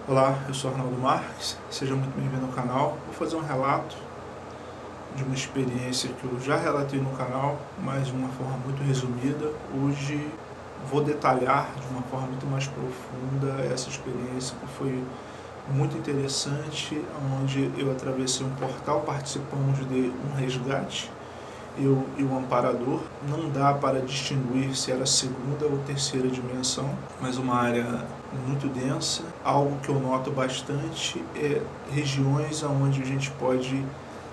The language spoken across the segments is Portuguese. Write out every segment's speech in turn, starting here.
Olá, eu sou Arnaldo Marques, seja muito bem-vindo ao canal. Vou fazer um relato de uma experiência que eu já relatei no canal, mas de uma forma muito resumida. Hoje vou detalhar de uma forma muito mais profunda essa experiência que foi muito interessante, onde eu atravessei um portal, participamos de um resgate, eu e o amparador. Não dá para distinguir se era a segunda ou terceira dimensão, mas uma área muito densa. Algo que eu noto bastante é regiões onde a gente pode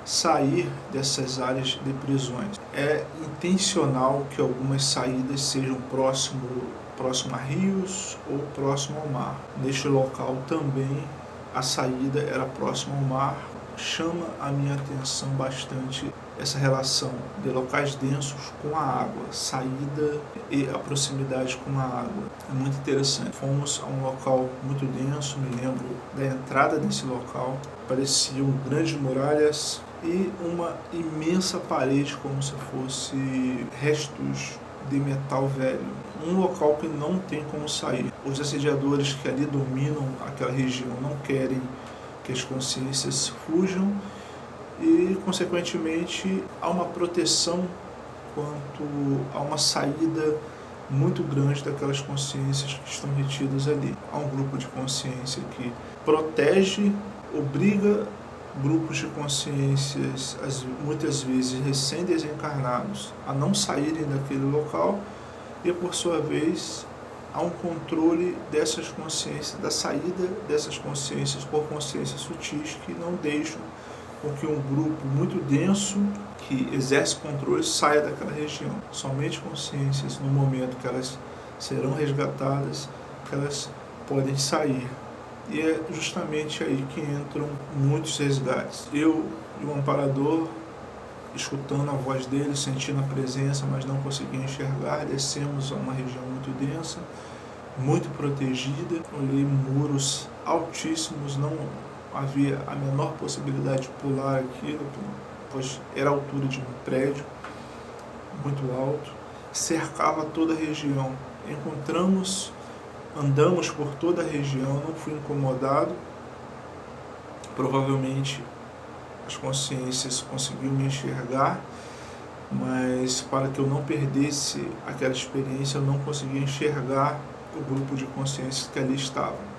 sair dessas áreas de prisões. É intencional que algumas saídas sejam próximo a rios ou próximo ao mar. Neste local também a saída era próxima ao mar. Chama a minha atenção bastante essa relação de locais densos com a água, saída e a proximidade com a água. É muito interessante. Fomos a um local muito denso, me lembro da entrada desse local, pareciam grandes muralhas e uma imensa parede como se fosse restos de metal velho. Um local que não tem como sair. Os assediadores que ali dominam aquela região não querem que as consciências fujam e, consequentemente, há uma proteção quanto a uma saída muito grande daquelas consciências que estão retidas ali. Há um grupo de consciência que protege, obriga grupos de consciências, muitas vezes recém-desencarnados, a não saírem daquele local e, por sua vez, há um controle dessas consciências, da saída dessas consciências por consciências sutis que não deixam com que um grupo muito denso que exerce controle saia daquela região. Somente consciências, no momento que elas serão resgatadas, que elas podem sair. E é justamente aí que entram muitos resgates. Eu e o amparador, escutando a voz dele, sentindo a presença, mas não conseguia enxergar, descemos a uma região muito densa, muito protegida. Olhei muros altíssimos, não havia a menor possibilidade de pular aquilo, pois era a altura de um prédio muito alto, cercava toda a região. Andamos por toda a região, não fui incomodado. Provavelmente as consciências conseguiam me enxergar, mas para que eu não perdesse aquela experiência, eu não conseguia enxergar o grupo de consciências que ali estavam.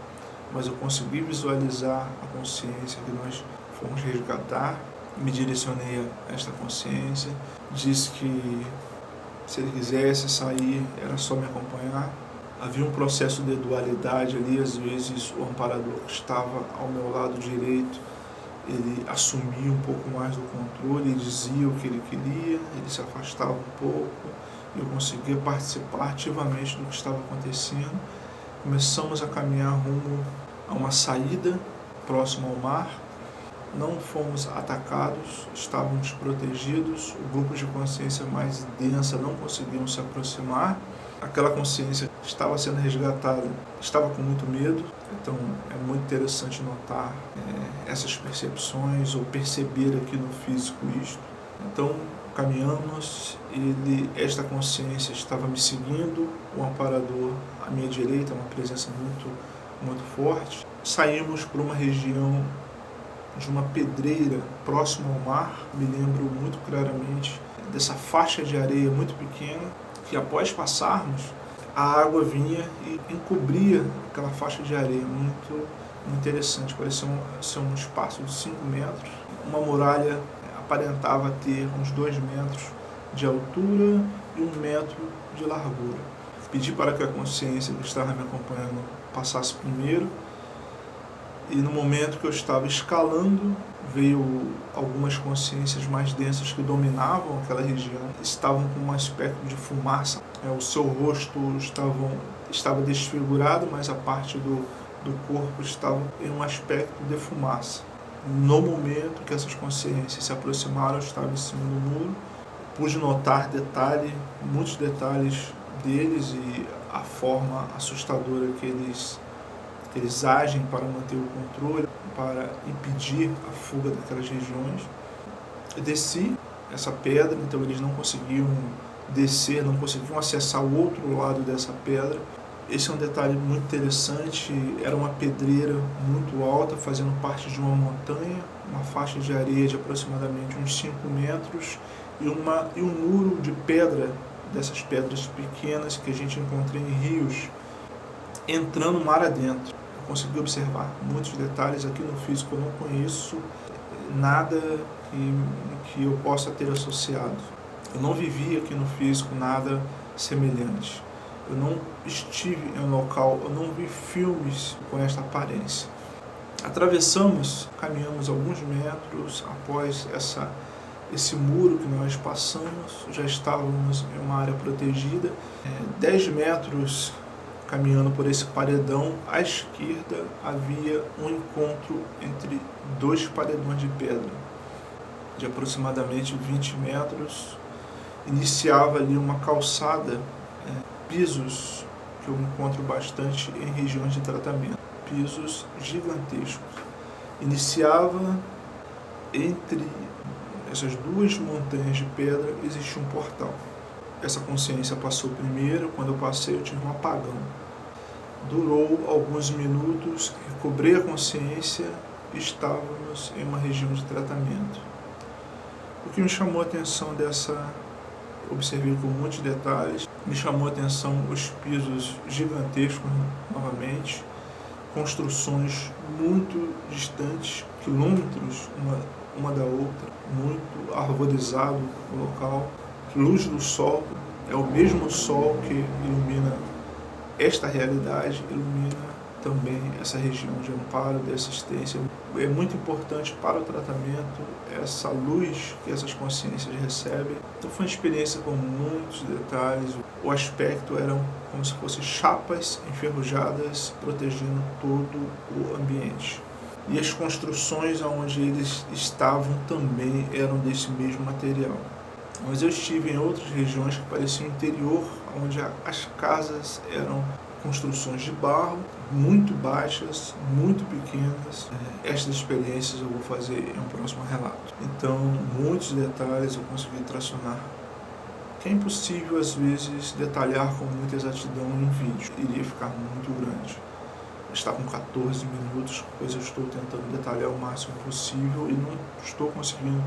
Mas eu consegui visualizar a consciência que nós fomos resgatar. Me direcionei a esta consciência, disse que se ele quisesse sair, era só me acompanhar. Havia um processo de dualidade ali, às vezes o amparador que estava ao meu lado direito, ele assumia um pouco mais do controle, ele dizia o que ele queria, ele se afastava um pouco, eu conseguia participar ativamente do que estava acontecendo. Começamos a caminhar rumo a uma saída próxima ao mar. Não fomos atacados, estávamos protegidos. O grupo de consciência mais densa não conseguiam se aproximar. Aquela consciência que estava sendo resgatada estava com muito medo. Então é muito interessante notar essas percepções ou perceber aqui no físico isto. Então caminhamos, esta consciência estava me seguindo, o amparador à minha direita, uma presença muito forte. Saímos por uma região de uma pedreira próxima ao mar. Me lembro muito claramente dessa faixa de areia muito pequena, que após passarmos, a água vinha e encobria aquela faixa de areia, muito interessante. Parecia ser um espaço de 5 metros. Uma muralha aparentava ter uns 2 metros de altura e 1 metro de largura. Pedi para que a consciência que estava me acompanhando passasse primeiro, e no momento que eu estava escalando, veio algumas consciências mais densas que dominavam aquela região, estavam com um aspecto de fumaça. O seu rosto estava desfigurado, mas a parte do corpo estava em um aspecto de fumaça. No momento que essas consciências se aproximaram, eu estava em cima do muro, pude notar muitos detalhes deles e a forma assustadora que eles agem para manter o controle, para impedir a fuga daquelas regiões. Eu desci essa pedra, então eles não conseguiam descer, não conseguiam acessar o outro lado dessa pedra. Esse é um detalhe muito interessante, era uma pedreira muito alta, fazendo parte de uma montanha, uma faixa de areia de aproximadamente uns 5 metros e um muro de pedra, dessas pedras pequenas que a gente encontra em rios, entrando mar adentro. Eu consegui observar muitos detalhes aqui no físico, eu não conheço nada que eu possa ter associado. Eu não vivi aqui no físico nada semelhante. Eu não estive em um local, eu não vi filmes com esta aparência. Caminhamos alguns metros após esse muro que nós passamos, já estávamos em uma área protegida. 10 metros caminhando por esse paredão, à esquerda havia um encontro entre 2 paredões de pedra, de aproximadamente 20 metros. Iniciava ali uma calçada, pisos que eu encontro bastante em regiões de tratamento, pisos gigantescos. Iniciava entre essas 2 montanhas de pedra, existe um portal. Essa consciência passou primeiro, quando eu passei eu tive um apagão. Durou alguns minutos, recobrei a consciência e estávamos em uma região de tratamento. O que me chamou a atenção observei com muitos detalhes, me chamou a atenção os pisos gigantescos novamente, construções muito distantes, quilômetros uma da outra, muito arborizado o local, luz do sol, é o mesmo sol que ilumina esta realidade, ilumina também essa região de amparo, de assistência. É muito importante para o tratamento essa luz que essas consciências recebem. Então foi uma experiência com muitos detalhes. O aspecto eram como se fossem chapas enferrujadas protegendo todo o ambiente. E as construções onde eles estavam também eram desse mesmo material. Mas eu estive em outras regiões que pareciam interior, onde as casas eram construções de barro, muito baixas, muito pequenas. Estas experiências eu vou fazer em um próximo relato. Então, muitos detalhes eu consegui tracionar, que é impossível às vezes detalhar com muita exatidão em um vídeo, iria ficar muito grande. Está com 14 minutos, pois eu estou tentando detalhar o máximo possível e não estou conseguindo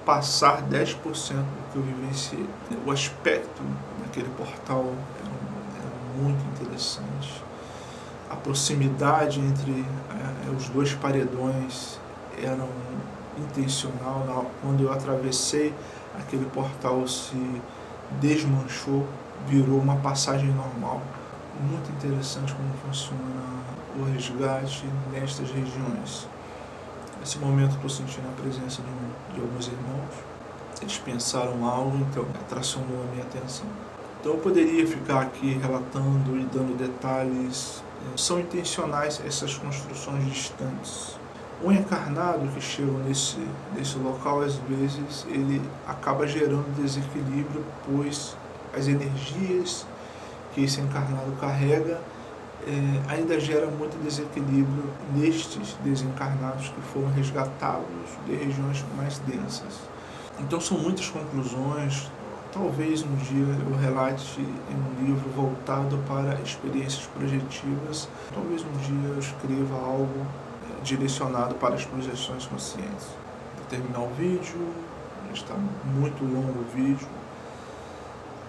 passar 10% do que eu vivenciei. O aspecto daquele portal era muito interessante. A proximidade entre os 2 paredões era intencional. Quando eu atravessei, aquele portal se desmanchou, virou uma passagem normal. Muito interessante como funciona o resgate nestas regiões. Nesse momento estou sentindo a presença de alguns irmãos. Eles pensaram algo, então atracionou a minha atenção. Então eu poderia ficar aqui relatando e dando detalhes. São intencionais essas construções distantes. O encarnado que chega nesse local, às vezes, ele acaba gerando desequilíbrio, pois as energias que esse encarnado carrega ainda gera muito desequilíbrio nestes desencarnados que foram resgatados de regiões mais densas. Então são muitas conclusões. Talvez um dia eu relate em um livro voltado para experiências projetivas. Talvez um dia eu escreva algo direcionado para as projeções conscientes. Vou terminar o vídeo, já está muito longo o vídeo.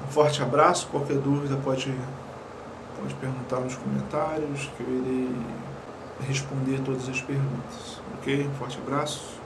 Um forte abraço, qualquer dúvida pode perguntar nos comentários, que eu irei responder todas as perguntas. Ok? Um forte abraço.